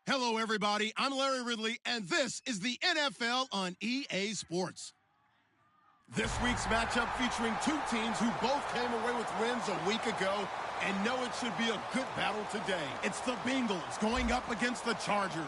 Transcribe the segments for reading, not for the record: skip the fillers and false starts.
Hello, everybody. I'm Larry Ridley, and this is the NFL on EA Sports. This week's matchup featuring two teams who both came away with wins a week ago and know it should be a good battle today. It's the Bengals going up against the Chargers.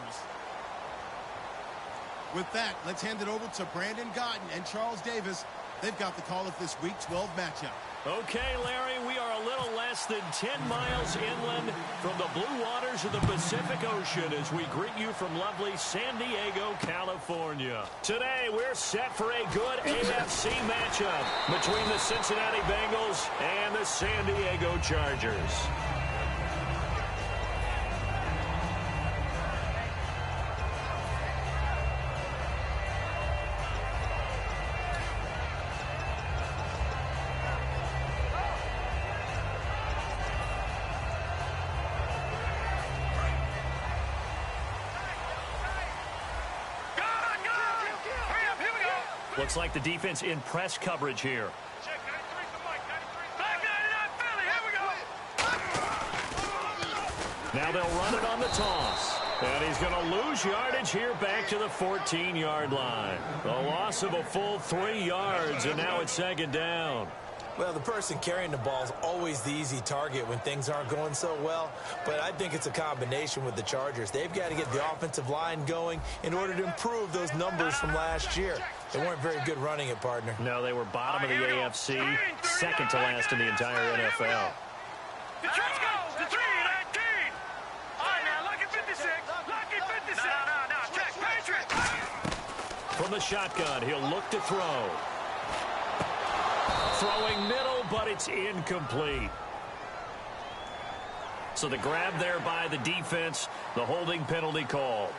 With that, let's hand it over to Brandon Gotten and Charles Davis. They've got the call of this Week 12 matchup. Okay, Larry, we are a little less than 10 miles inland from the blue waters of the Pacific Ocean as we greet you from lovely San Diego, California. Today, we're set for a good AFC matchup between the Cincinnati Bengals and the San Diego Chargers. Looks like the defense in press coverage here. Now they'll run it on the toss. And he's going to lose yardage here back to the 14-yard line. A loss of a full 3 yards, and now it's second down. Well, the person carrying the ball is always the easy target when things aren't going so well. But I think it's a combination with the Chargers. They've got to get the offensive line going in order to improve those numbers from last year. They weren't very good running it, partner. No, they were bottom of the AFC, second to last in the entire NFL. The Chargers go to 3-19. All right, now, lucky 56. Lucky 56. No, check. Patriots. From the shotgun, he'll look to throw. Throwing middle, but it's incomplete. So the grab there by the defense, the holding penalty call.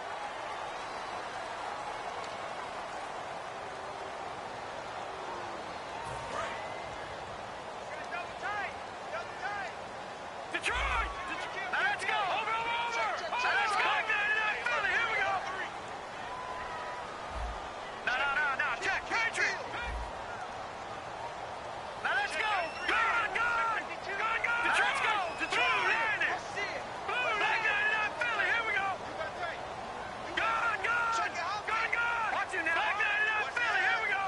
Detroit! Now let's go! Over! Let's go! Philly, here we go! No, check! Patriot! Now let's go! Gone! Detroit, go! Detroit, landed! Blue, back 99, Philly, here we go! Gone! Watch it now! Back 99, Philly, here we go!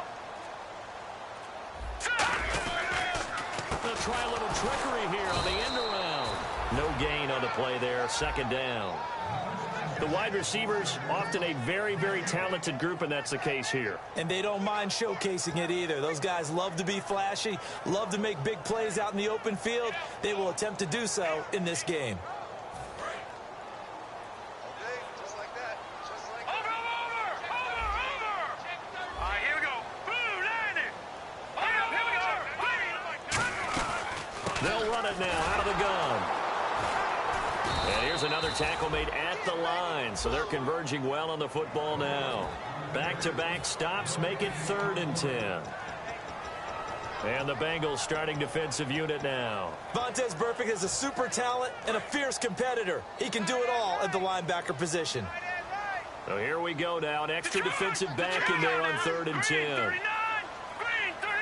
They'll try a little trickery here on the end around. No gain on the play there, second down. The wide receivers, often a very, very talented group, and that's the case here. And they don't mind showcasing it either. Those guys love to be flashy, love to make big plays out in the open field. They will attempt to do so in this game. Over! All right, here we go. Blue, landed! Here we go. They'll run it now out of the gun. And here's another tackle made at the line, so they're converging well on the football now. Back-to-back stops make it 3rd and 10. And the Bengals starting defensive unit now. Vontaze Burfict is a super talent and a fierce competitor. He can do it all at the linebacker position. So here we go now, an extra defensive back in there on 3rd and 10. Green 39.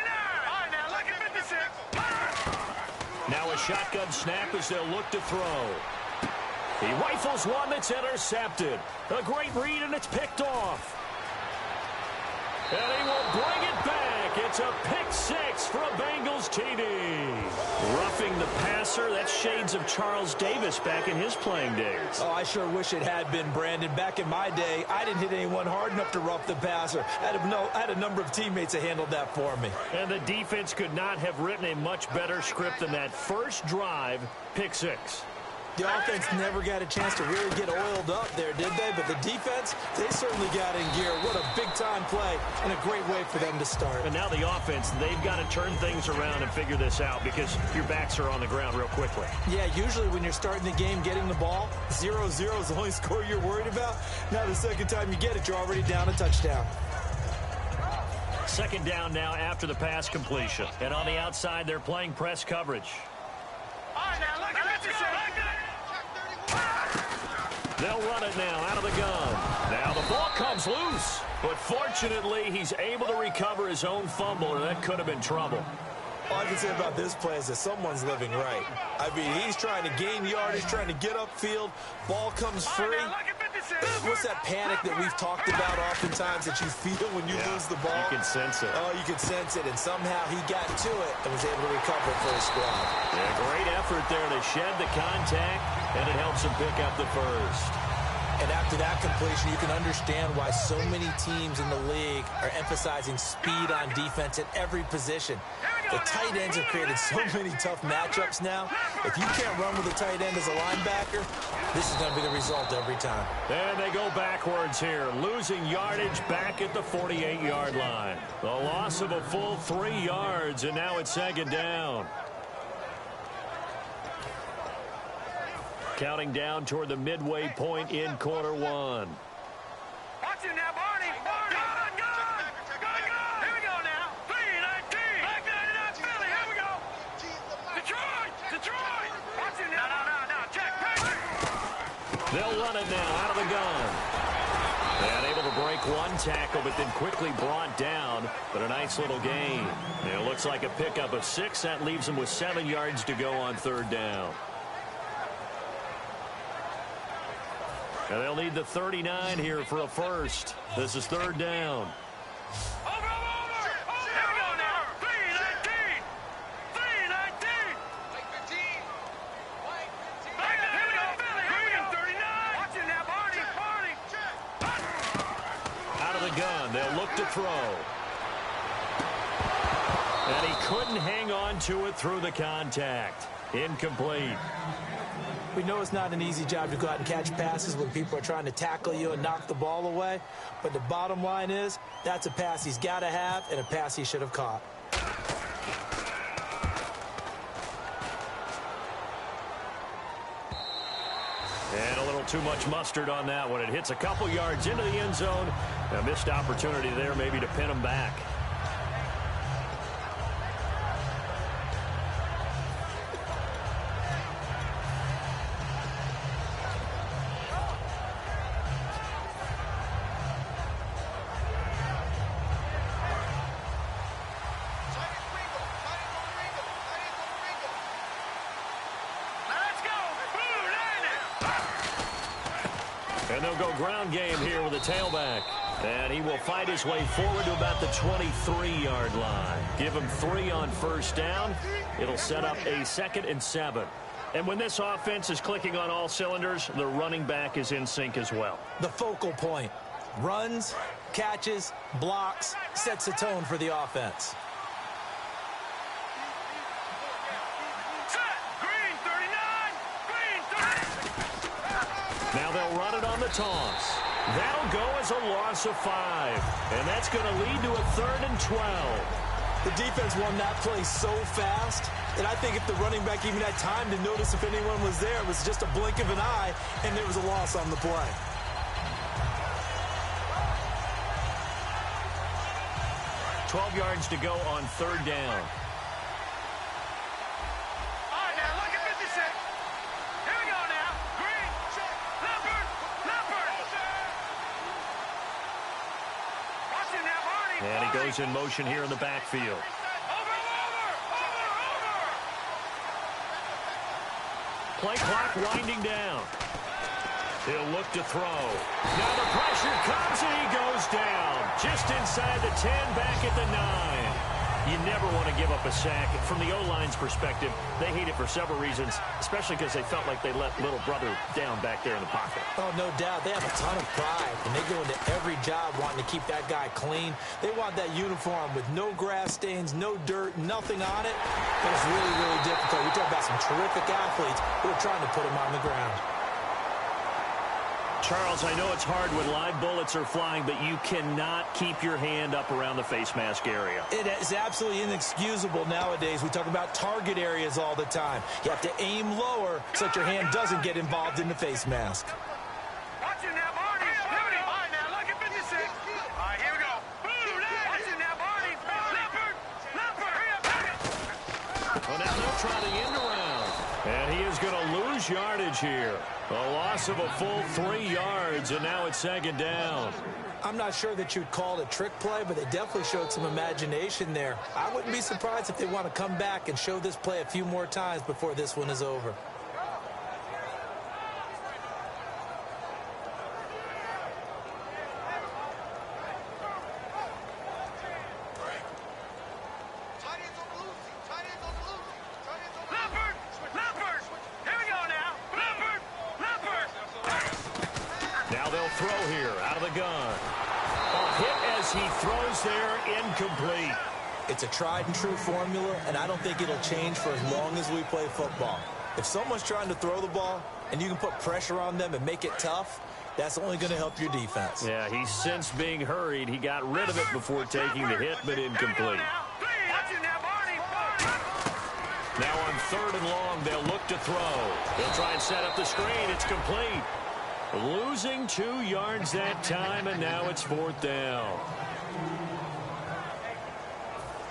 All right, now look at 56. Now a shotgun snap as they'll look to throw. He rifles one that's intercepted. A great read, and it's picked off. And he will bring it back. It's a pick 6 for a Bengals TD. Roughing the passer, that's shades of Charles Davis back in his playing days. Oh, I sure wish it had been, Brandon. Back in my day, I didn't hit anyone hard enough to rough the passer. I had a number of teammates that handled that for me. And the defense could not have written a much better script than that first drive, pick 6. The offense never got a chance to really get oiled up there, did they? But the defense, they certainly got in gear. What a big-time play and a great way for them to start. And now the offense, they've got to turn things around and figure this out because your backs are on the ground real quickly. Yeah, usually when you're starting the game getting the ball, 0-0 is the only score you're worried about. Now the second time you get it, you're already down a touchdown. Second down now after the pass completion. And on the outside, they're playing press coverage. All right, now look at 56. They'll run it now out of the gun. Now the ball comes loose. But fortunately, he's able to recover his own fumble, and that could have been trouble. All I can say about this play is that someone's living right. I mean, he's trying to gain yardage, trying to get upfield. Ball comes free. What's that panic that we've talked about oftentimes that you feel when you lose the ball? You can sense it. Oh, you can sense it, and somehow he got to it and was able to recover for his squad. Yeah, great effort there to shed the contact, and it helps him pick up the first. And after that completion, you can understand why so many teams in the league are emphasizing speed on defense at every position. The tight ends have created so many tough matchups now. If you can't run with a tight end as a linebacker, this is going to be the result every time. And they go backwards here, losing yardage back at the 48-yard line. The loss of a full 3 yards, and now it's second down. Counting down toward the midway point in quarter one. Watch it now, Barney. Gun. Here we go now. 3-19. Back 99 Philly. Here we go. Detroit. Watch it now. No. Check. They'll run it now out of the gun. And able to break one tackle, but then quickly brought down. But a nice little gain. It looks like a pickup of 6. That leaves them with 7 yards to go on third down. And they'll need the 39 here for a first. This is third down. Over. Here we go now. 3-19. 3-19. Like 15. Here we go, Philly. Here we go. 39. Watch it now, Barney. Out of the gun. They'll look to throw. And he couldn't hang on to it through the contact. Incomplete. We know it's not an easy job to go out and catch passes when people are trying to tackle you and knock the ball away. But the bottom line is, that's a pass he's got to have and a pass he should have caught. And a little too much mustard on that one. It hits a couple yards into the end zone. A missed opportunity there maybe to pin him back. And they'll go ground game here with a tailback. And he will fight his way forward to about the 23-yard line. Give him 3 on first down. It'll set up a 2nd and 7. And when this offense is clicking on all cylinders, the running back is in sync as well. The focal point. Runs, catches, blocks, sets the tone for the offense. Now they'll run it on the toss. That'll go as a loss of 5. And that's going to lead to a 3rd and 12. The defense won that play so fast that I think if the running back even had time to notice if anyone was there, it was just a blink of an eye, and there was a loss on the play. $12 yards to go on third down. And he goes in motion here in the backfield. Play clock winding down. He'll look to throw. Now the pressure comes and he goes down. Just inside the 10, back at the 9. You never want to give up a sack. From the O-line's perspective, they hate it for several reasons, especially because they felt like they let little brother down back there in the pocket. Oh, no doubt. They have a ton of pride, and they go into every job wanting to keep that guy clean. They want that uniform with no grass stains, no dirt, nothing on it. But it's really, really difficult. You talk about some terrific athletes who are trying to put him on the ground. Charles, I know it's hard when live bullets are flying, but you cannot keep your hand up around the face mask area. It is absolutely inexcusable nowadays. We talk about target areas all the time. You have to aim lower so that your hand doesn't get involved in the face mask. Watch it now, Barney. All right, now look at 56. All right, here we go. Watch it now, Barney. Leopard. Well, now they'll try the end around. And he is going to lose yardage here. A loss of a full 3 yards, and now it's second down. I'm not sure that you'd call it a trick play, but they definitely showed some imagination there. I wouldn't be surprised if they want to come back and show this play a few more times before this one is over. Now they'll throw here out of the gun. A hit as he throws there, incomplete. It's a tried and true formula, and I don't think it'll change for as long as we play football. If someone's trying to throw the ball and you can put pressure on them and make it tough, that's only going to help your defense. Yeah, he sensed being hurried. He got rid of it before taking the hit, but incomplete. Now on 3rd and long, they'll look to throw. They'll try and set up the screen. It's complete. Losing 2 yards that time, and now it's 4th down.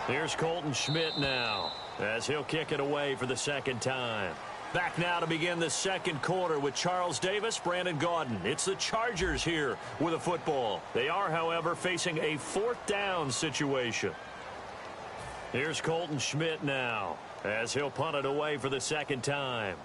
Here's Colton Schmidt now, as he'll kick it away for the 2nd time. Back now to begin the 2nd quarter with Charles Davis, Brandon Gaudin. It's the Chargers here with a football. They are, however, facing a 4th down situation. Here's Colton Schmidt now, as he'll punt it away for the 2nd time.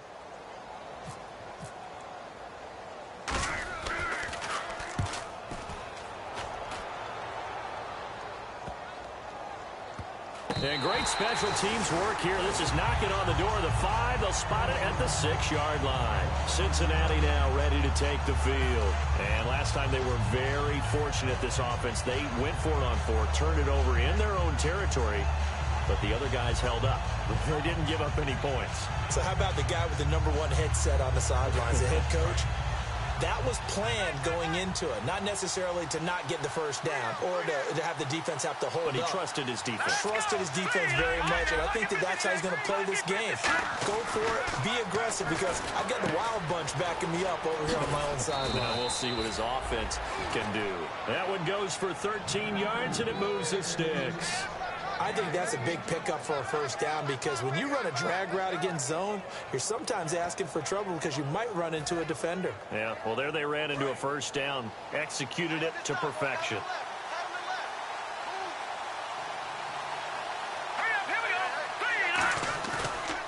And great special teams work here. This is knocking on the door of the 5. They'll spot it at the 6-yard line. Cincinnati now ready to take the field. And last time they were very fortunate, this offense. They went for it on 4, turned it over in their own territory, but the other guys held up. They didn't give up any points. So how about the guy with the #1 headset on the sidelines, the head coach? That was planned going into it, not necessarily to not get the first down or to have the defense have to hold up. But he trusted his defense. Trusted his defense very much, and I think that's how he's going to play this game. Go for it, be aggressive, because I've got the Wild Bunch backing me up over here on my own sideline. Now we'll see what his offense can do. That one goes for 13 yards, and it moves the sticks. I think that's a big pickup for a 1st down, because when you run a drag route against zone, you're sometimes asking for trouble because you might run into a defender. Yeah, well, there they ran into a 1st down, executed it to perfection.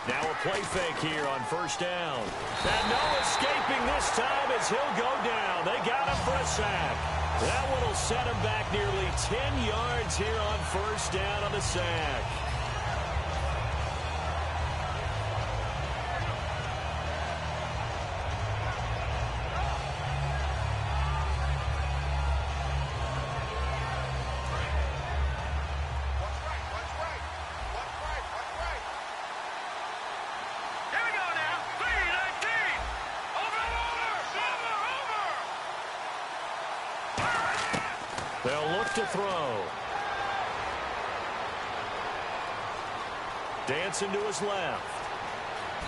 Now a play fake here on 1st down. And no escaping this time as he'll go down. They got him for a sack. That one will set him back nearly 10 yards here on 1st down on the sack. They'll look to throw. Dancing to his left.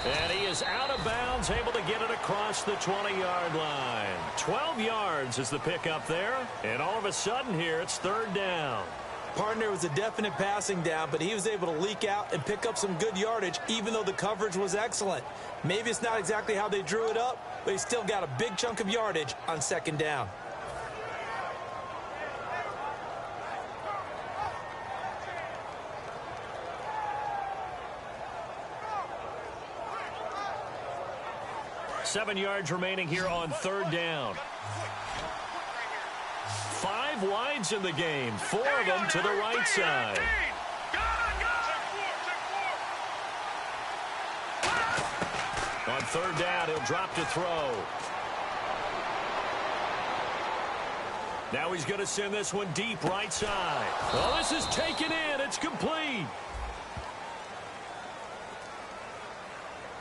And he is out of bounds, able to get it across the 20-yard line. 12 yards is the pickup there. And all of a sudden here, it's 3rd down. Partner was a definite passing down, but he was able to leak out and pick up some good yardage, even though the coverage was excellent. Maybe it's not exactly how they drew it up, but he still got a big chunk of yardage on 2nd down. Seven yards remaining here on 3rd down. 5 wides in the game, 4 of them to the right side. On 3rd down, he'll drop to throw. Now he's going to send this one deep right side. Well, this is taken in. It's complete.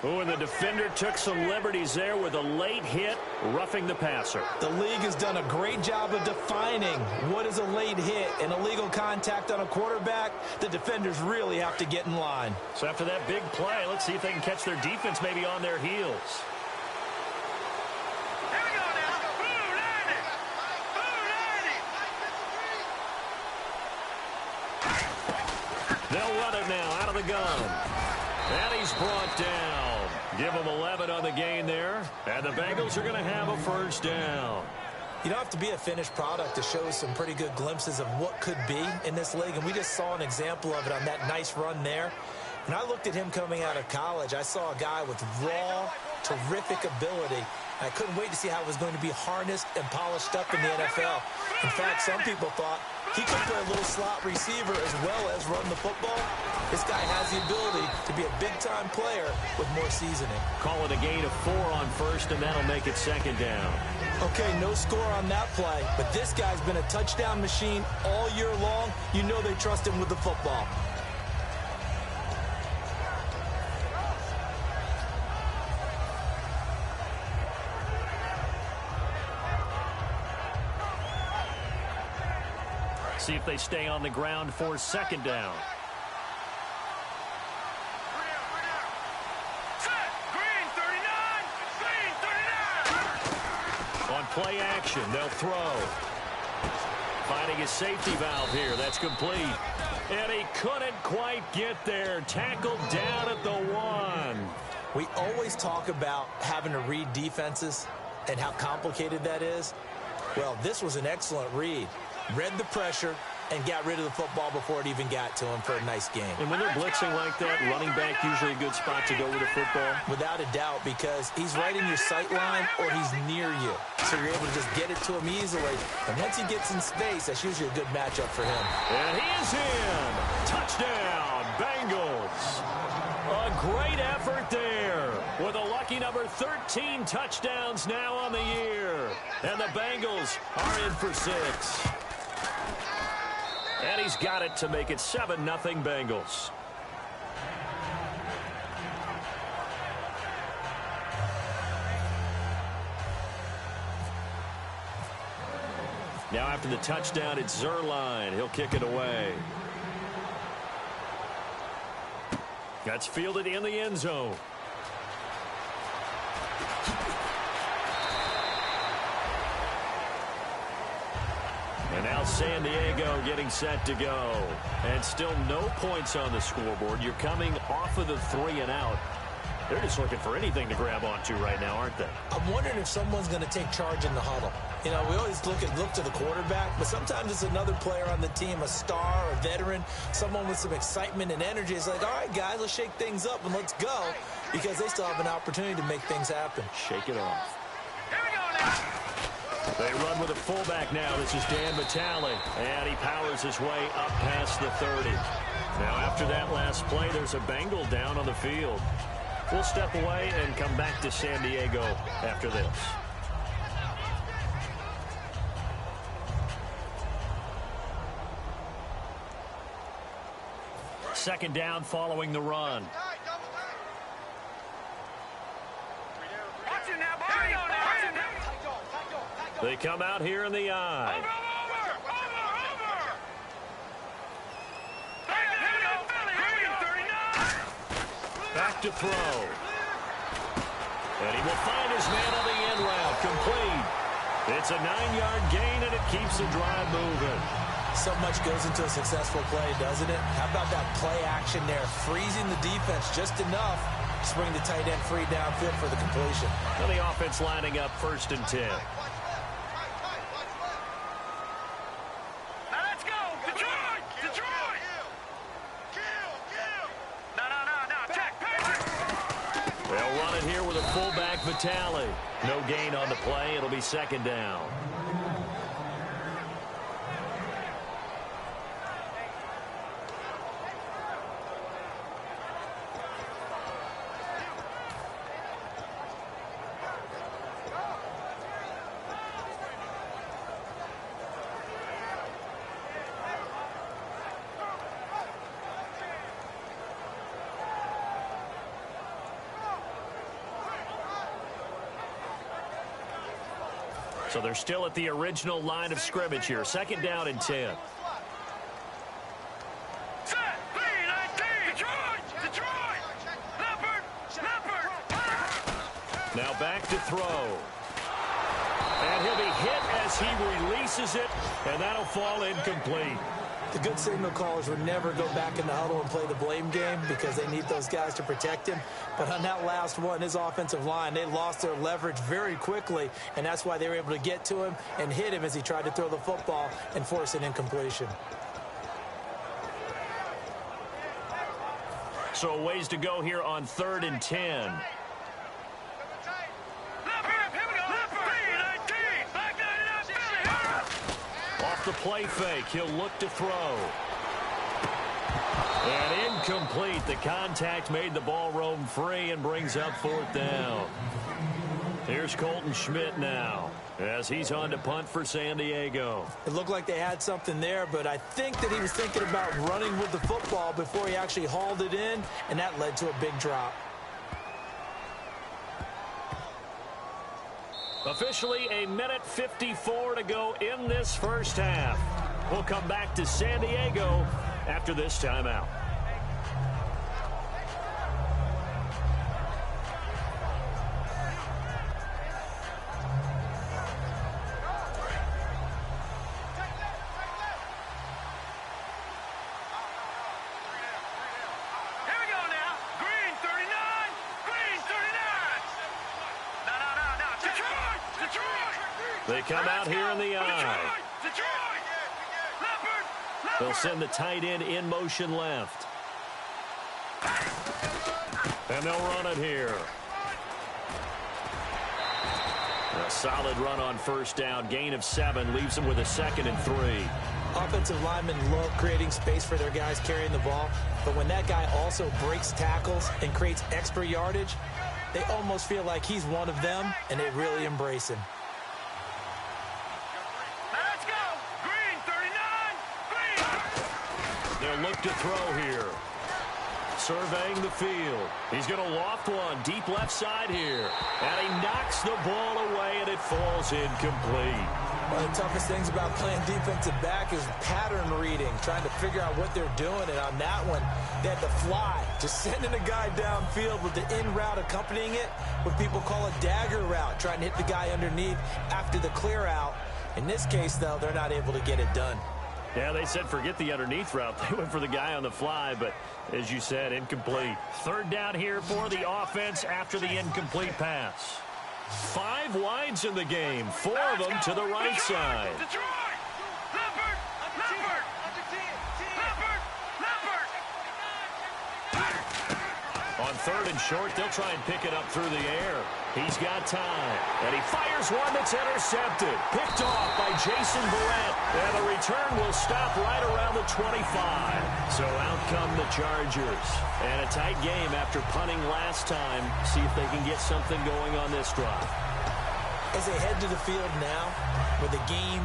Oh, and the defender took some liberties there with a late hit, roughing the passer. The league has done a great job of defining what is a late hit and illegal contact on a quarterback. The defenders really have to get in line. So after that big play, let's see if they can catch their defense maybe on their heels. Here we go now. Blue 90. They'll run it now out of the gun. And he's brought down. Give him 11 on the gain there. And the Bengals are going to have a 1st down. You don't have to be a finished product to show some pretty good glimpses of what could be in this league. And we just saw an example of it on that nice run there. When I looked at him coming out of college, I saw a guy with raw, terrific ability. I couldn't wait to see how it was going to be harnessed and polished up in the NFL. In fact, some people thought he could play a little slot receiver as well as run the football. This guy has the ability to be a big-time player with more seasoning. Call it a gain of 4 on 1st, and that'll make it 2nd down. Okay, no score on that play, but this guy's been a touchdown machine all year long. You know they trust him with the football. See if they stay on the ground for second down. On play action, they'll throw. Finding his safety valve here. That's complete. And he couldn't quite get there. Tackled down at the 1. We always talk about having to read defenses and how complicated that is. Well, this was an excellent read. Read the pressure and got rid of the football before it even got to him for a nice game. And when they're blitzing like that, running back usually a good spot to go with the football? Without a doubt, because he's right in your sight line or he's near you. So you're able to just get it to him easily. And once he gets in space, that's usually a good matchup for him. And he is in. Touchdown, Bengals. A great effort there with a lucky number 13 touchdowns now on the year. And the Bengals are in for 6. And he's got it to make it 7-0 Bengals. Now after the touchdown, it's Zerline. He'll kick it away. That's fielded in the end zone. And now San Diego getting set to go. And still no points on the scoreboard. You're coming off of the 3 and out. They're just looking for anything to grab onto right now, aren't they? I'm wondering if someone's going to take charge in the huddle. You know, we always look to the quarterback, but sometimes it's another player on the team, a star, a veteran, someone with some excitement and energy. It's like, all right, guys, let's shake things up and let's go, because they still have an opportunity to make things happen. Shake it off. Here we go now. They run with a fullback now. This is Dan Vitale, and he powers his way up past the 30. Now, after that last play, there's a Bengal down on the field. We'll step away and come back to San Diego after this. Second down following the run. Watch it now, boy. Watch it now. They come out here in the eye. Over. Back to throw. And he will find his man on the end route. Complete. It's a 9-yard gain, and it keeps the drive moving. So much goes into a successful play, doesn't it? How about that play action there? Freezing the defense just enough to bring the tight end free downfield for the completion. And the offense lining up 1st and 10. Fullback Vitale. No gain on the play. It'll be second down. So they're still at the original line of scrimmage here. Second down and 10. Now back to throw. And he'll be hit as he releases it, and that'll fall incomplete. The good signal callers would never go back in the huddle and play the blame game because they need those guys to protect him. But on that last one, his offensive line, they lost their leverage very quickly, and that's why they were able to get to him and hit him as he tried to throw the football and force an incompletion. So a ways to go here on 3rd and 10. The play fake. He'll look to throw. And incomplete. The contact made the ball roam free and brings up 4th down. Here's Colton Schmidt now, as he's on to punt for San Diego. It looked like they had something there, but I think that he was thinking about running with the football before he actually hauled it in, and that led to a big drop. Officially a minute 54 to go in this first half. We'll come back to San Diego after this timeout. They come out here in the eye. They'll send the tight end in motion left. And they'll run it here. A solid run on first down. Gain of 7 leaves them with a 2nd and 3. Offensive linemen love creating space for their guys carrying the ball, but when that guy also breaks tackles and creates extra yardage, they almost feel like he's one of them, and they really embrace him. They'll look to throw here. Surveying the field. He's going to loft one deep left side here. And he knocks the ball away, and it falls incomplete. One of the toughest things about playing defensive back is pattern reading, trying to figure out what they're doing. And on that one, they had to fly, just sending a guy downfield with the in route accompanying it, what people call a dagger route, trying to hit the guy underneath after the clear out. In this case, though, they're not able to get it done. Yeah, they said forget the underneath route. They went for the guy on the fly, but as you said, incomplete. 3rd down here for the offense after the incomplete pass. 5 wides in the game, 4 of them to the right side. On 3rd and short, they'll try and pick it up through the air. He's got time, and he fires one that's intercepted. Picked off by Jason Barrett, and the return will stop right around the 25. So out come the Chargers. And a tight game after punting last time. See if they can get something going on this drive. As they head to the field now, with the game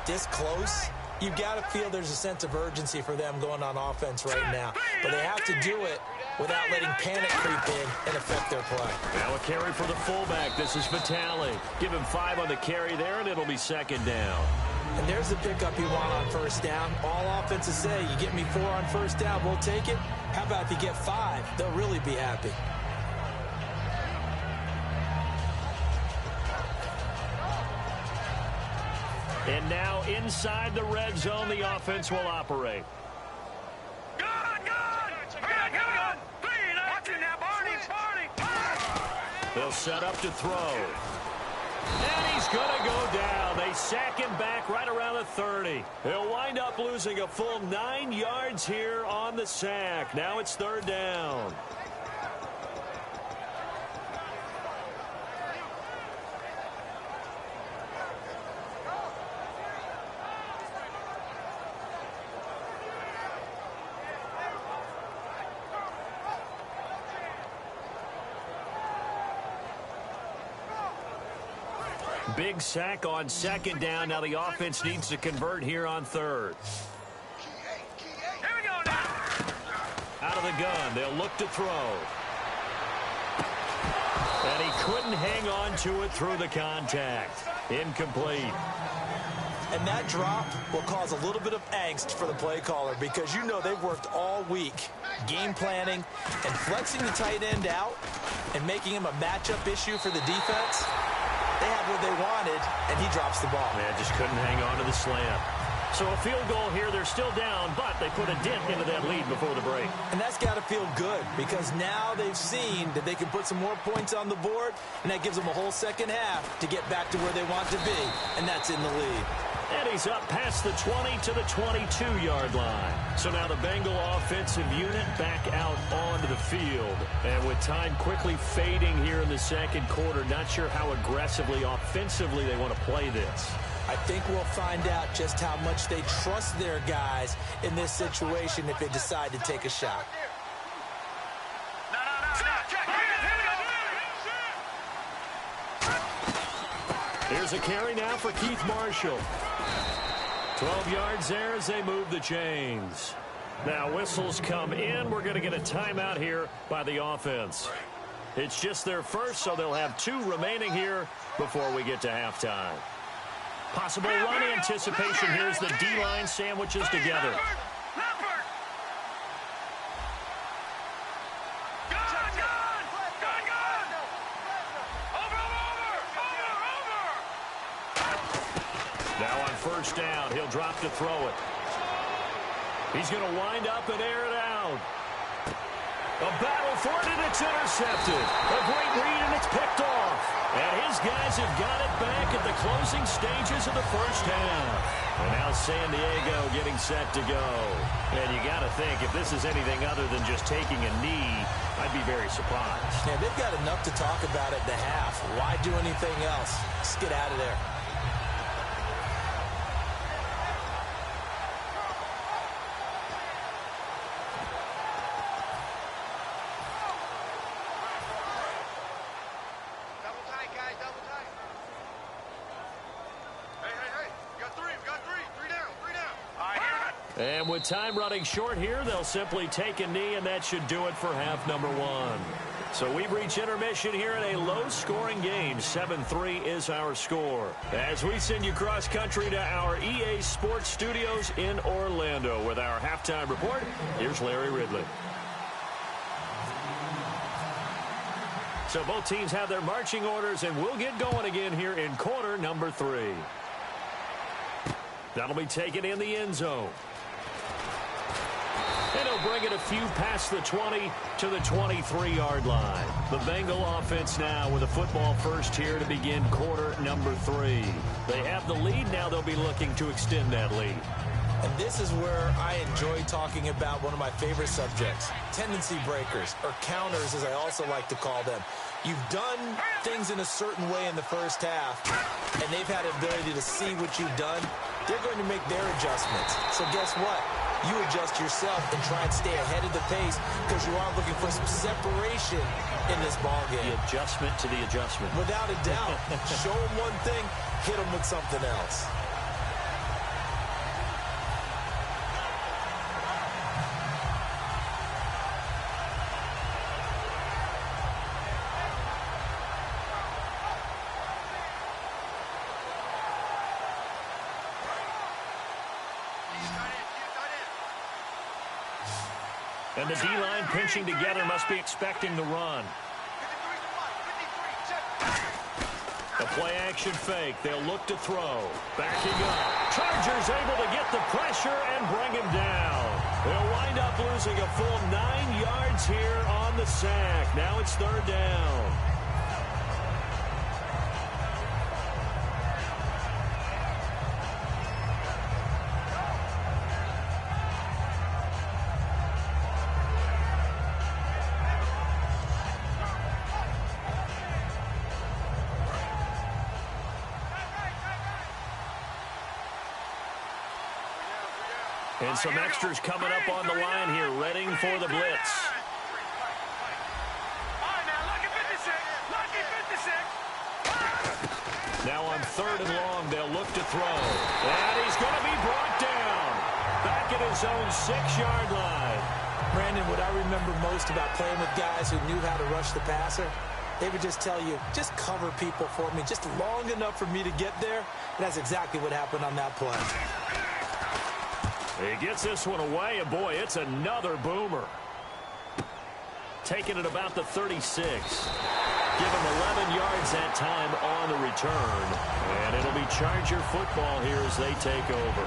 this close, you've got to feel there's a sense of urgency for them going on offense right now. But they have to do it without letting panic creep in and affect their play. Now a carry for the fullback. This is Vitale. Give him 5 on the carry there, and it'll be 2nd down. And there's the pickup you want on first down. All offenses say, you get me 4 on first down, we'll take it. How about if you get 5? They'll really be happy. And now inside the red zone, the offense will operate. They'll set up to throw. And he's going to go down. They sack him back right around the 30. He'll wind up losing a full 9 yards here on the sack. Now it's 3rd down. Big sack on 2nd down. Now the offense needs to convert here on 3rd. Here we go now. Out of the gun. They'll look to throw. And he couldn't hang on to it through the contact. Incomplete. And that drop will cause a little bit of angst for the play caller because you know they've worked all week game planning and flexing the tight end out and making him a matchup issue for the defense. They had what they wanted, and he drops the ball. Man, just couldn't hang on to the slant. So a field goal here. They're still down, but they put a dent into that lead before the break. And that's got to feel good because now they've seen that they can put some more points on the board, and that gives them a whole second half to get back to where they want to be, and that's in the lead. And he's up past the 20 to the 22-yard line. So now the Bengal offensive unit back out onto the field. And with time quickly fading here in the 2nd quarter, not sure how aggressively, offensively they want to play this. I think we'll find out just how much they trust their guys in this situation if they decide to take a shot. Here's a carry now for Keith Marshall. 12 yards there as they move the chains. Now whistles come in. We're going to get a timeout here by the offense. It's just their first, so they'll have 2 remaining here before we get to halftime. Possible run anticipation. Here's the D-line sandwiches together. Now on first down, he'll drop to throw it. He's going to wind up and air it out. A battle for it, and it's intercepted. A great read, and it's picked off. And his guys have got it back at the closing stages of the first half. And now San Diego getting set to go. And you got to think, if this is anything other than just taking a knee, I'd be very surprised. Yeah, they've got enough to talk about at the half. Why do anything else? Just get out of there. And with time running short here, they'll simply take a knee, and that should do it for half number 1. So we've reached intermission here in a low-scoring game. 7-3 is our score. As we send you cross-country to our EA Sports Studios in Orlando with our halftime report, here's Larry Ridley. So both teams have their marching orders, and we'll get going again here in quarter number 3. That'll be taken in the end zone. And he'll bring it a few past the 20 to the 23-yard line. The Bengal offense now with a football first here to begin quarter number 3. They have the lead. Now they'll be looking to extend that lead. And this is where I enjoy talking about one of my favorite subjects, tendency breakers, or counters as I also like to call them. You've done things in a certain way in the first half, and they've had the ability to see what you've done. They're going to make their adjustments. So guess what? You adjust yourself and try and stay ahead of the pace because you are looking for some separation in this ball game. The adjustment to the adjustment. Without a doubt. Show them one thing, hit them with something else. And the D-line pinching together must be expecting the run. A play-action fake. They'll look to throw. Backing up. Chargers able to get the pressure and bring him down. They'll wind up losing a full 9 yards here on the sack. Now it's third down. And some extras coming up on the line here, readying for the blitz. Now on third and long, they'll look to throw. And he's going to be brought down. Back at his own 6-yard line. Brandon, what I remember most about playing with guys who knew how to rush the passer, they would just tell you, just cover people for me, just long enough for me to get there. And that's exactly what happened on that play. He gets this one away, and boy, it's another boomer. Taking it about the 36. Give him 11 yards that time on the return. And it'll be Charger football here as they take over.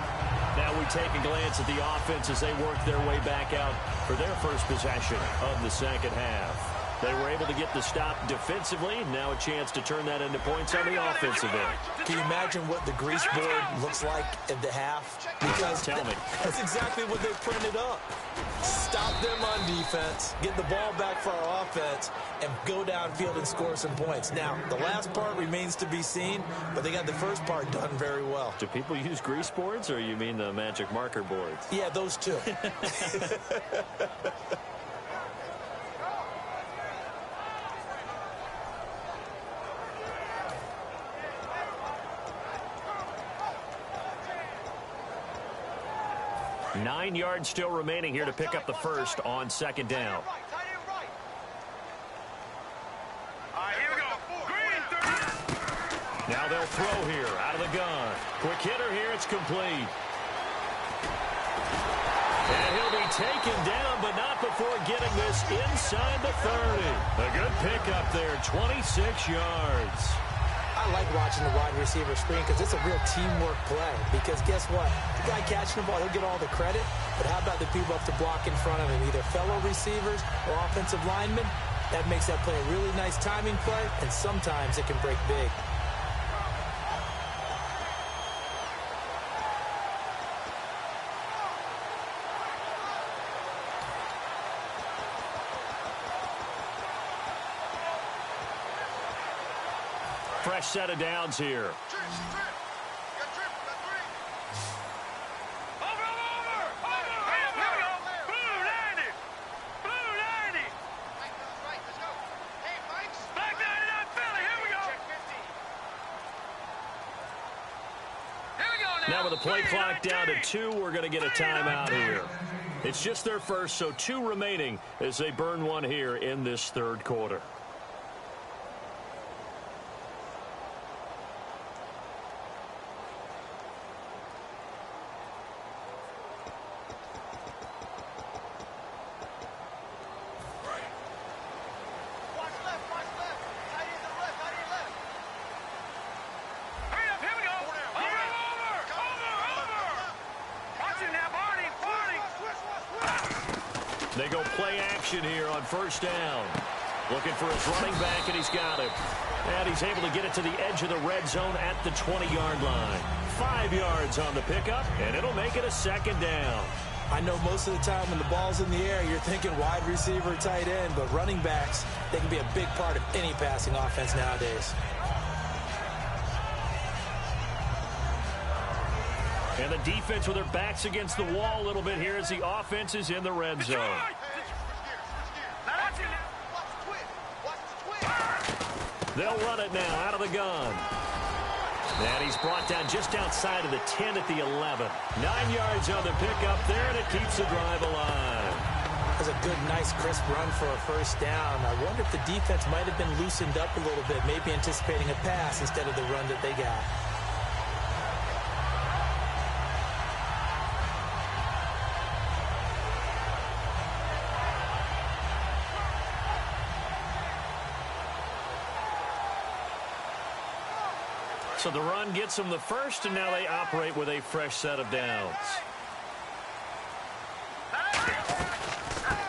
Now we take a glance at the offense as they work their way back out for their first possession of the second half. They were able to get the stop defensively. Now a chance to turn that into points on the offensive end. Can you imagine what the grease board looks like at the half? Because Tell me. That's exactly what they printed up. Stop them on defense, get the ball back for our offense, and go downfield and score some points. Now, the last part remains to be seen, but they got the first part done very well. Do people use grease boards, or you mean the magic marker boards? Yeah, those two. 9 yards still remaining here to pick up the first on second down. Now they'll throw here out of the gun. Quick hitter here. It's complete. And he'll be taken down, but not before getting this inside the 30. A good pickup there, 26 yards. I like watching the wide receiver screen because it's a real teamwork play. Because guess what? The guy catching the ball, he'll get all the credit. But how about the people up to block in front of him, either fellow receivers or offensive linemen? That makes that play a really nice timing play, and sometimes it can break big. Fresh set of downs here. Now with the play clock down to 2, we're going to get a timeout here. It's just their first, so 2 remaining as they burn one here in this third quarter. They go play action here on first down. Looking for his running back, and he's got him. And he's able to get it to the edge of the red zone at the 20-yard line. 5 yards on the pickup, and it'll make it a second down. I know most of the time when the ball's in the air, you're thinking wide receiver, tight end, but running backs, they can be a big part of any passing offense nowadays. And the defense with their backs against the wall a little bit here as the offense is in the red zone. They'll run it now out of the gun. And he's brought down just outside of the 10 at the 11. 9 yards on the pickup there, and it keeps the drive alive. That's a good, nice, crisp run for a first down. I wonder if the defense might have been loosened up a little bit, maybe anticipating a pass instead of the run that they got. So the run gets them the first, and now they operate with a fresh set of downs.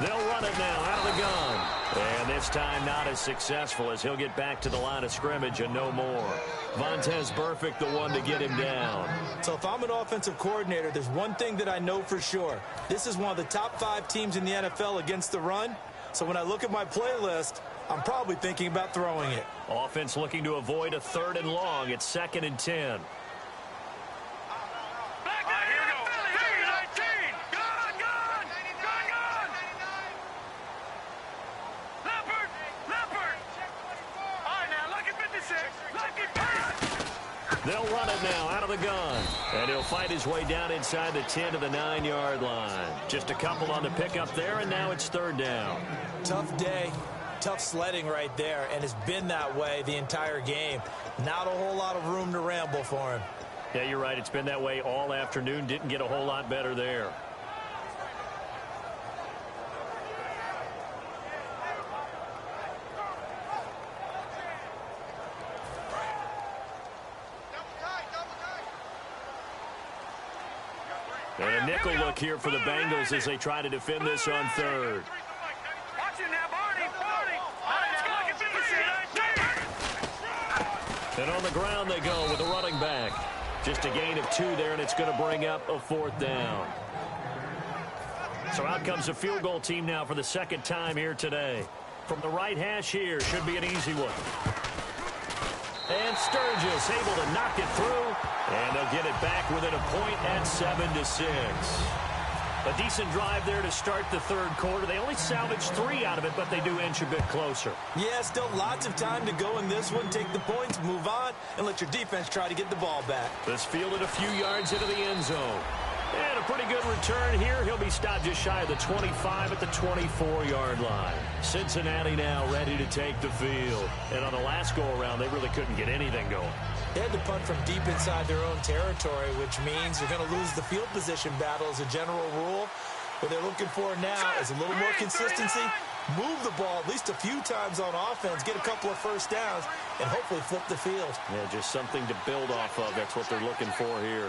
They'll run it now out of the gun. And this time not as successful as he'll get back to the line of scrimmage and no more. Vontaze Burfict, the one to get him down. So if I'm an offensive coordinator, there's one thing that I know for sure. This is one of the top 5 teams in the NFL against the run. So when I look at my playlist, I'm probably thinking about throwing it. Offense looking to avoid a 3rd and long. It's 2nd and 10. They'll run it now out of the gun. And he'll fight his way down inside the 10 to the 9-yard line. Just a couple on the pickup there, and now it's 3rd down. Tough day. Tough sledding right there, and it's been that way the entire game. Not a whole lot of room to ramble for him. Yeah, you're right. It's been that way all afternoon. Didn't get a whole lot better there. And a nickel look here for the Bengals as they try to defend this on 3rd. And on the ground they go with a running back. Just a gain of 2 there, and it's going to bring up a 4th down. So out comes the field goal team now for the 2nd time here today. From the right hash here, should be an easy one. And Sturgis able to knock it through, and they'll get it back within a point at 7-6. A decent drive there to start the 3rd quarter. They only salvaged 3 out of it, but they do inch a bit closer. Yeah, still lots of time to go in this one. Take the points, move on, and let your defense try to get the ball back. This fielded a few yards into the end zone. And a pretty good return here. He'll be stopped just shy of the 25 at the 24-yard line. Cincinnati now ready to take the field. And on the last go-around, they really couldn't get anything going. They had to punt from deep inside their own territory, which means you're going to lose the field position battle as a general rule. What they're looking for now is a little more consistency, move the ball at least a few times on offense, get a couple of first downs, and hopefully flip the field. Yeah, just something to build off of. That's what they're looking for here.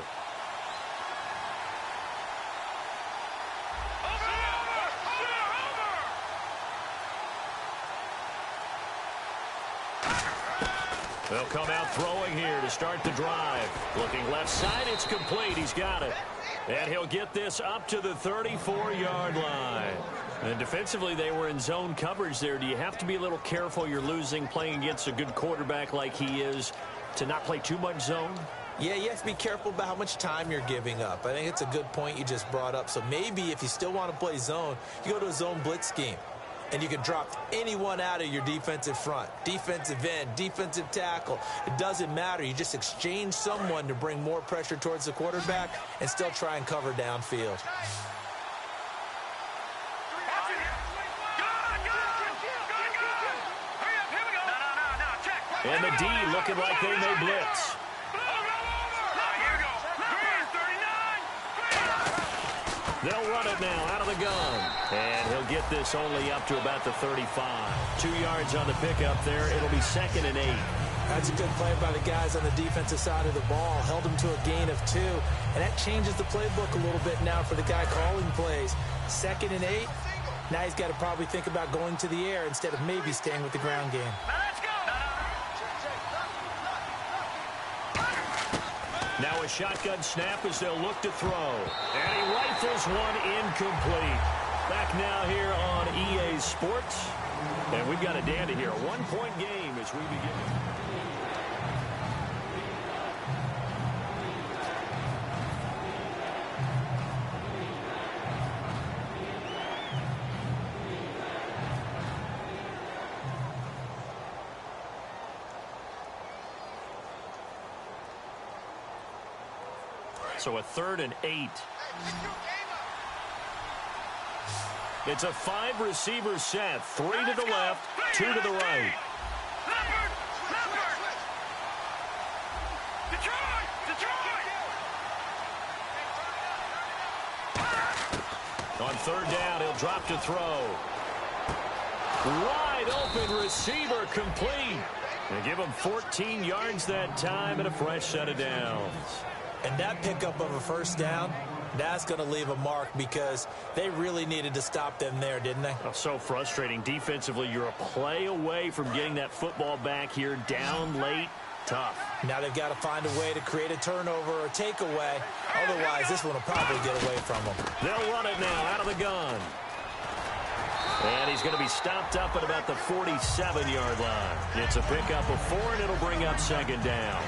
They'll come out throwing here to start the drive. Looking left side, it's complete. He's got it. And he'll get this up to the 34-yard line. And defensively, they were in zone coverage there. Do you have to be a little careful? You're losing, playing against a good quarterback like he is, to not play too much zone? Yeah, you have to be careful about how much time you're giving up. I think it's a good point you just brought up. So maybe if you still want to play zone, you go to a zone blitz scheme. And you can drop anyone out of your defensive front, defensive end, defensive tackle. It doesn't matter. You just exchange someone to bring more pressure towards the quarterback and still try and cover downfield. And the D looking like they may blitz. They'll run it now out of the gun. And he'll get this only up to about the 35. 2 yards on the pickup there. It'll be 2nd and 8. That's a good play by the guys on the defensive side of the ball. Held them to a gain of 2. And that changes the playbook a little bit now for the guy calling plays. 2nd and 8. Now he's got to probably think about going to the air instead of maybe staying with the ground game. Now a shotgun snap as they'll look to throw. And he rifles one incomplete. Back now here on EA Sports. And we've got a dandy here. A 1-point game as we begin. So a 3rd and 8. It's a 5-receiver set. 3 to the left, 2 to the right. On 3rd down, he'll drop to throw. Wide open receiver complete. They give him 14 yards that time and a fresh set of downs. And that pickup of a first down, that's going to leave a mark because they really needed to stop them there, didn't they? Oh, so frustrating. Defensively, you're a play away from getting that football back here down late. Tough. Now they've got to find a way to create a turnover or takeaway. Otherwise, this one will probably get away from them. They'll run it now out of the gun. And he's going to be stopped up at about the 47-yard line. It's a pickup of 4, and it'll bring up 2nd down.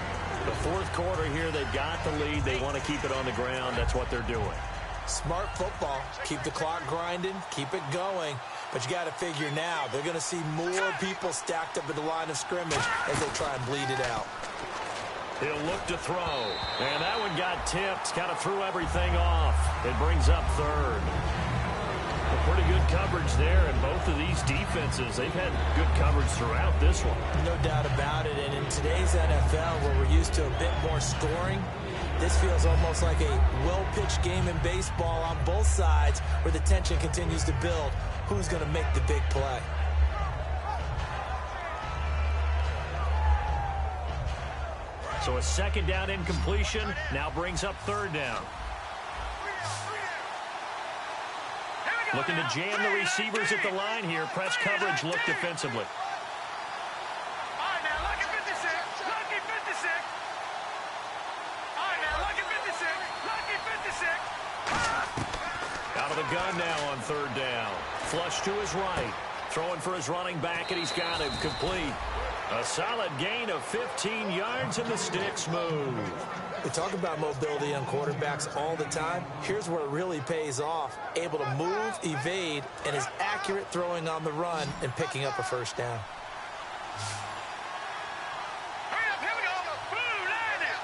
The 4th quarter here, they've got the lead. They want to keep it on the ground. That's what they're doing. Smart football. Keep the clock grinding. Keep it going. But you got to figure now, they're going to see more people stacked up at the line of scrimmage as they try and bleed it out. He'll look to throw. And that one got tipped. Kind of threw everything off. It brings up 3rd. Pretty good coverage there, and both of these defenses, they've had good coverage throughout this one. No doubt about it, and in today's NFL, where we're used to a bit more scoring, this feels almost like a well-pitched game in baseball on both sides where the tension continues to build. Who's going to make the big play? So a 2nd down incompletion now brings up 3rd down. Looking to jam the receivers at the line here. Press coverage, look defensively. All right, now, lucky 56. Lucky 56. All right, now, lucky 56. Lucky 56. Out of the gun now on 3rd down. Flush to his right. Throwing for his running back, and he's got him complete. A solid gain of 15 yards, and the sticks move. We talk about mobility on quarterbacks all the time. Here's where it really pays off. Able to move, evade, and is accurate throwing on the run and picking up a first down. Hurry up, here we go. Blue line it.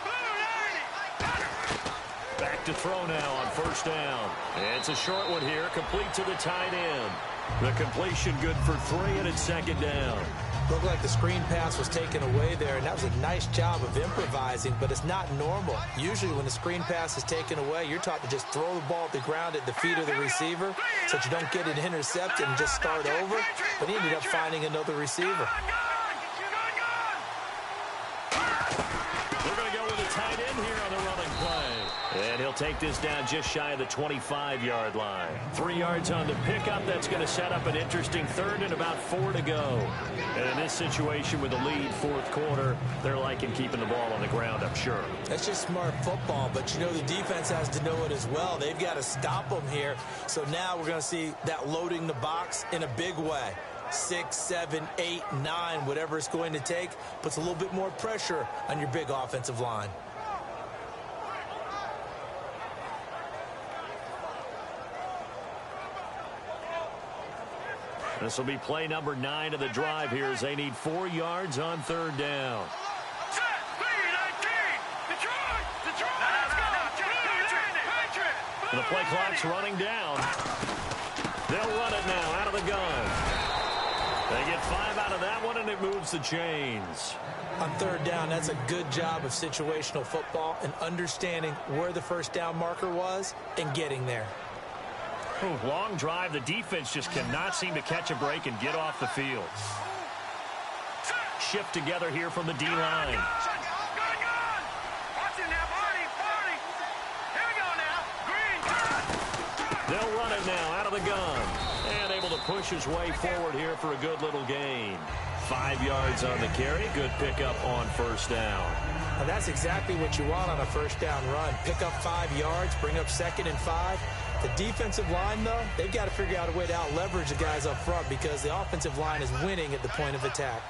Blue line it. Back to throw now on first down. It's a short one here, complete to the tight end. The completion good for 3, and it's second down. Looked like the screen pass was taken away there, and that was a nice job of improvising, but it's not normal. Usually when the screen pass is taken away, you're taught to just throw the ball at the ground at the feet of the receiver so that you don't get it intercepted and just start over, but he ended up finding another receiver. They're going to go with a tight end here on the running play. And he'll take this down just shy of the 25-yard line. 3 yards on the pickup. That's going to set up an interesting third and about 4 to go. And in this situation with the lead fourth quarter, they're liking keeping the ball on the ground, I'm sure. That's just smart football, but you know the defense has to know it as well. They've got to stop them here. So now we're going to see that loading the box in a big way. 6, 7, 8, 9, whatever it's going to take, puts a little bit more pressure on your big offensive line. This will be play number 9 of the drive here as they need 4 yards on third down. The play clock's running down. They'll run it now out of the gun. They get 5 out of that one, and it moves the chains. On third down, that's a good job of situational football and understanding where the first down marker was and getting there. Long drive. The defense just cannot seem to catch a break and get off the field. Shift together here from the D-line. They'll run it now out of the gun. And able to push his way forward here for a good little gain. 5 yards on the carry. Good pickup on first down. Now that's exactly what you want on a first down run. Pick up 5 yards, bring up 2nd and 5. The defensive line, though, they've got to figure out a way to out-leverage the guys up front because the offensive line is winning at the point of attack.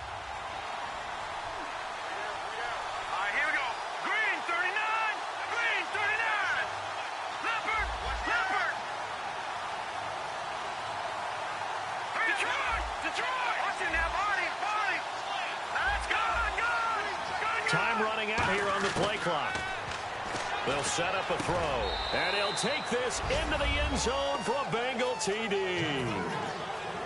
All right, here we go. Green 39. Green 39. Leopard. Leopard. Detroit. Detroit. Watch it now, Barney. Barney. That's gone. Gone. Time running out here on the play clock. They'll set up a throw, and he'll take this into the end zone for a Bengal TD.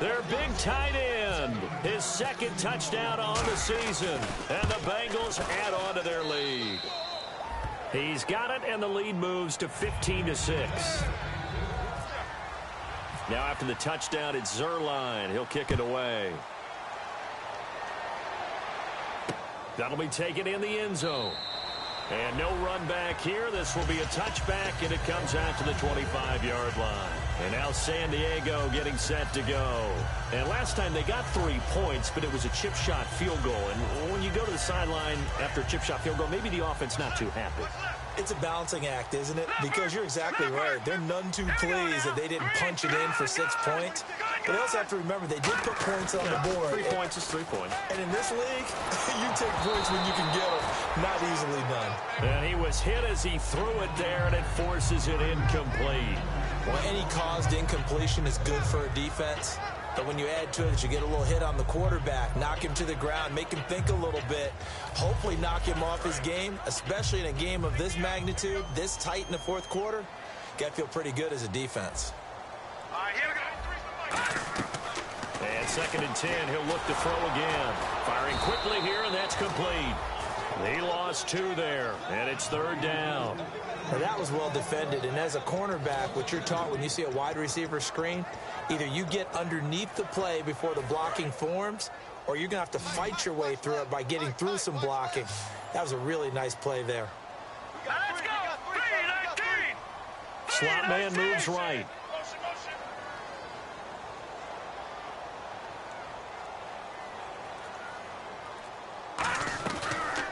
Their big tight end, his 2nd touchdown on the season, and the Bengals add on to their lead. He's got it, and the lead moves to 15-6. Now after the touchdown, it's Zerline. He'll kick it away. That'll be taken in the end zone. And no run back here. This will be a touchback, and it comes out to the 25-yard line. And now San Diego getting set to go. And last time they got 3 points, but it was a chip shot field goal. And when you go to the sideline after a chip shot field goal, maybe the offense not too happy. It's a balancing act, isn't it? Because you're exactly right. They're none too pleased that they didn't punch it in for 6 points. But they also have to remember they did put points on the board. 3 points is 3 points. And in this league, you take points when you can get them. Not easily done. And he was hit as he threw it there, and it forces it incomplete. Well, any caused incompletion is good for a defense. But when you add to it that you get a little hit on the quarterback, knock him to the ground, make him think a little bit, hopefully knock him off his game, especially in a game of this magnitude, this tight in the fourth quarter, got to feel pretty good as a defense. All right, here we go. And 2nd and 10, he'll look to throw again. Firing quickly here, and that's complete. He lost 2 there, and it's 3rd down. Now that was well defended, and as a cornerback, what you're taught when you see a wide receiver screen, either you get underneath the play before the blocking forms, or you're going to have to fight your way through it by getting through some blocking. That was a really nice play there. Let's go. 3-19. Slot man moves right.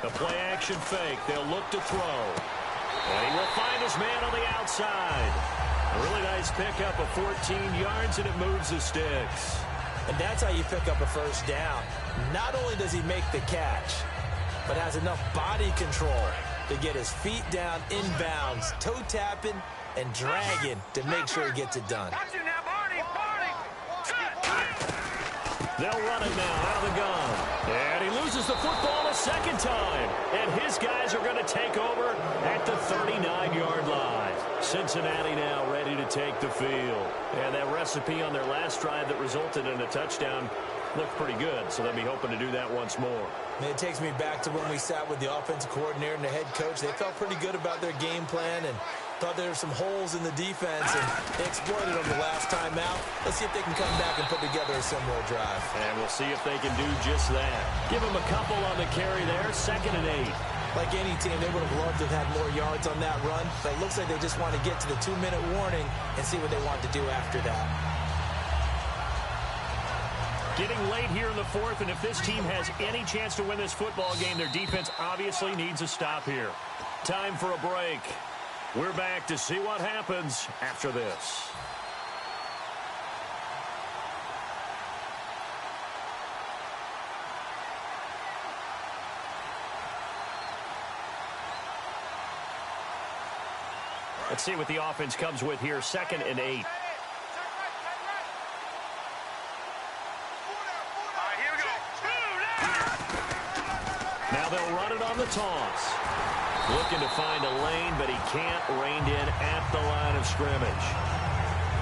The play-action fake. They'll look to throw. And he will find his man on the outside. A really nice pickup of 14 yards, and it moves the sticks. And that's how you pick up a first down. Not only does he make the catch, but has enough body control to get his feet down inbounds, toe tapping and dragging to make sure he gets it done. Watch it now, Barney. Barney. Set. They'll run it now out of the gun. And he loses the football a second time. And his guys are going to take over at the 39-yard line. Cincinnati now ready to take the field. And that recipe on their last drive that resulted in a touchdown looked pretty good, so they'll be hoping to do that once more. It takes me back to when we sat with the offensive coordinator and the head coach. They felt pretty good about their game plan and thought there were some holes in the defense, and they exploited them the last time out. Let's see if they can come back and put together a similar drive. And we'll see if they can do just that. Give them a couple on the carry there, 2nd and 8. Like any team, they would have loved to have had more yards on that run, but it looks like they just want to get to the 2-minute warning and see what they want to do after that. Getting late here in the 4th, and if this team has any chance to win this football game, their defense obviously needs a stop here. Time for a break. We're back to see what happens after this. Let's see what the offense comes with here, 2nd and 8. Now they'll run it on the toss. Looking to find a lane, but he can't. Reined in at the line of scrimmage.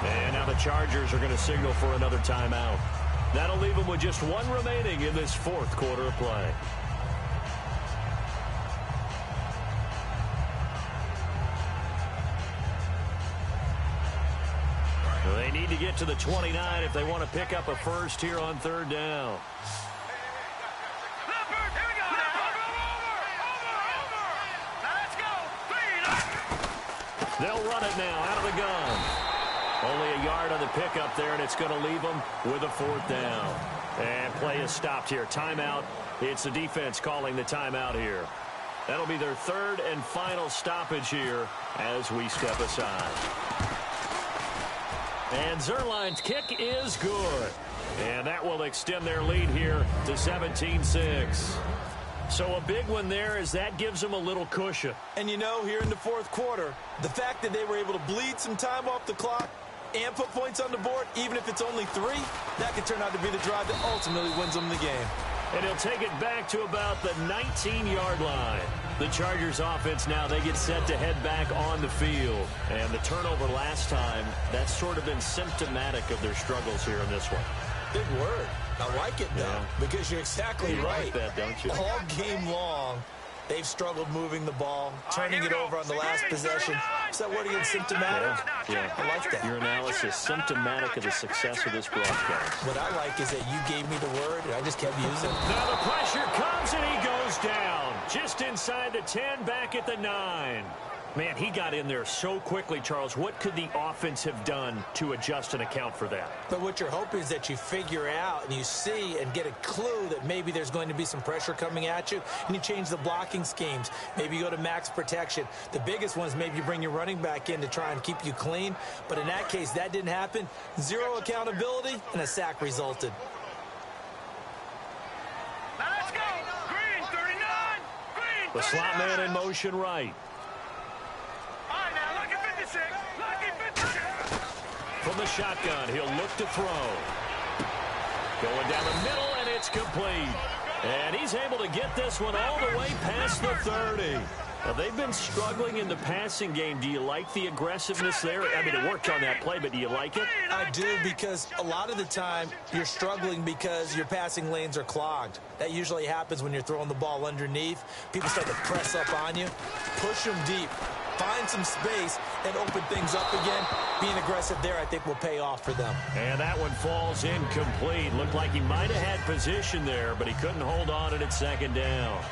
And now the Chargers are going to signal for another timeout. That'll leave them with just one remaining in this 4th quarter of play. They need to get to the 29 if they want to pick up a first here on 3rd down. They'll run it now out of the gun. Only a yard on the pickup there, and it's going to leave them with a 4th down. And play is stopped here. Timeout. It's the defense calling the timeout here. That'll be their 3rd and final stoppage here as we step aside. And Zerline's kick is good. And that will extend their lead here to 17-6. So a big one there as that gives them a little cushion. And you know, here in the 4th quarter, the fact that they were able to bleed some time off the clock and put points on the board, even if it's only 3, that could turn out to be the drive that ultimately wins them the game. And he'll take it back to about the 19-yard line. The Chargers offense now, they get set to head back on the field. And the turnover last time, that's sort of been symptomatic of their struggles here in this one. Big word. I like it, though, because you're exactly right. Like that, don't you? All game long, they've struggled moving the ball, turning it over on the last possession. Is that word again, symptomatic? Yeah. I like that. Your analysis, symptomatic of the success of this broadcast. What I like is that you gave me the word, and I just kept using it. Now the pressure comes, and he goes down. Just inside the 10, back at the 9. Man, he got in there so quickly, Charles. What could the offense have done to adjust and account for that? But what you're hoping is that you figure out and you see and get a clue that maybe there's going to be some pressure coming at you, and you change the blocking schemes. Maybe you go to max protection. The biggest one is maybe you bring your running back in to try and keep you clean. But in that case, that didn't happen. 0 accountability, and a sack resulted. Now let's go. Green, 39. Green, 39. The slot man in motion right. From the shotgun, he'll look to throw. Going down the middle, and it's complete. And he's able to get this one all the way past the 30. Now, they've been struggling in the passing game. Do you like the aggressiveness there? I mean, it worked on that play, but do you like it? I do, because a lot of the time you're struggling because your passing lanes are clogged. That usually happens when you're throwing the ball underneath. People start to press up on you. Push them deep. Find some space and open things up again. Being aggressive there, I think, will pay off for them. And that one falls incomplete. Looked like he might have had position there, but he couldn't hold on it at 2nd down.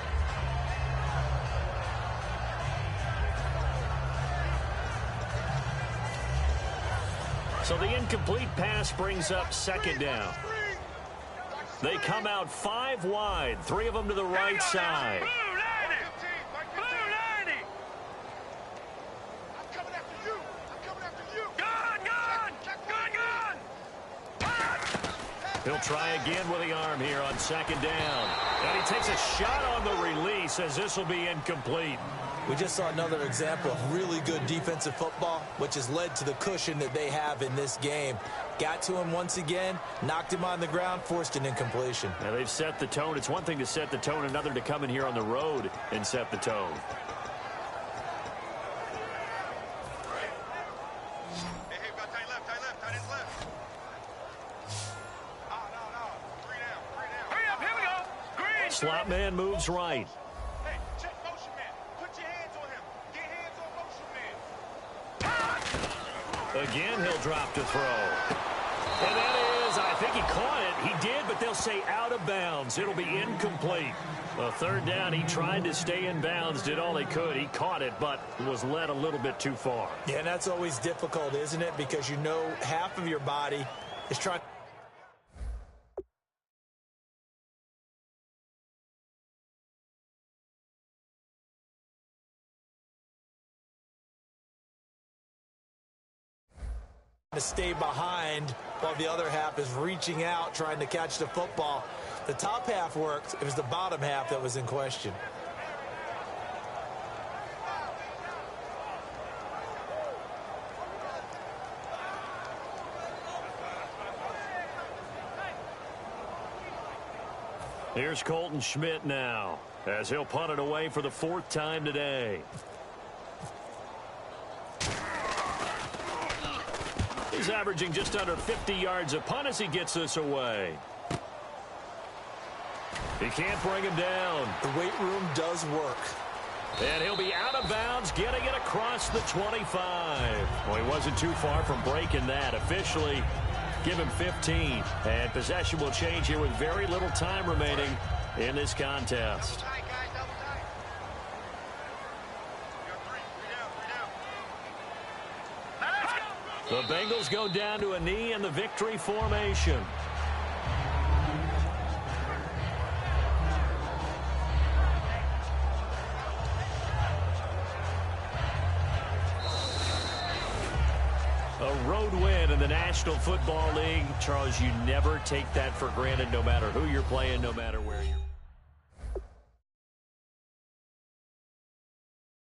So the incomplete pass brings up 2nd down. They come out 5 wide, 3 of them to the right side. He'll try again with the arm here on second down. And he takes a shot on the release as this will be incomplete. We just saw another example of really good defensive football, which has led to the cushion that they have in this game. Got to him once again, knocked him on the ground, forced an incompletion. Now they've set the tone. It's one thing to set the tone, another to come in here on the road and set the tone. Hey, got tight left, tight end left. No. 3 down. Hurry up, here we go. Green. Slot man moves right. Hey, check motion man. Put your hands on him. Get hands on motion man. Again, he'll drop to throw. And that is, I think he caught it. He did, but they'll say out of bounds. It'll be incomplete. A third down, he tried to stay in bounds, did all he could. He caught it, but was led a little bit too far. Yeah, and that's always difficult, isn't it? Because you know half of your body is trying to stay behind while the other half is reaching out, trying to catch the football. The top half worked. It was the bottom half that was in question. Here's Colton Schmidt now, as he'll punt it away for the 4th time today. He's averaging just under 50 yards a punt as he gets this away. He can't bring him down. The weight room does work. And he'll be out of bounds, getting it across the 25. Well, he wasn't too far from breaking that. Officially, give him 15. And possession will change here with very little time remaining in this contest. Double tight, guys, double tight. You got 3 down. The Bengals go down to a knee in the victory formation. A road win in the National Football League. Charles, you never take that for granted, no matter who you're playing, no matter where you're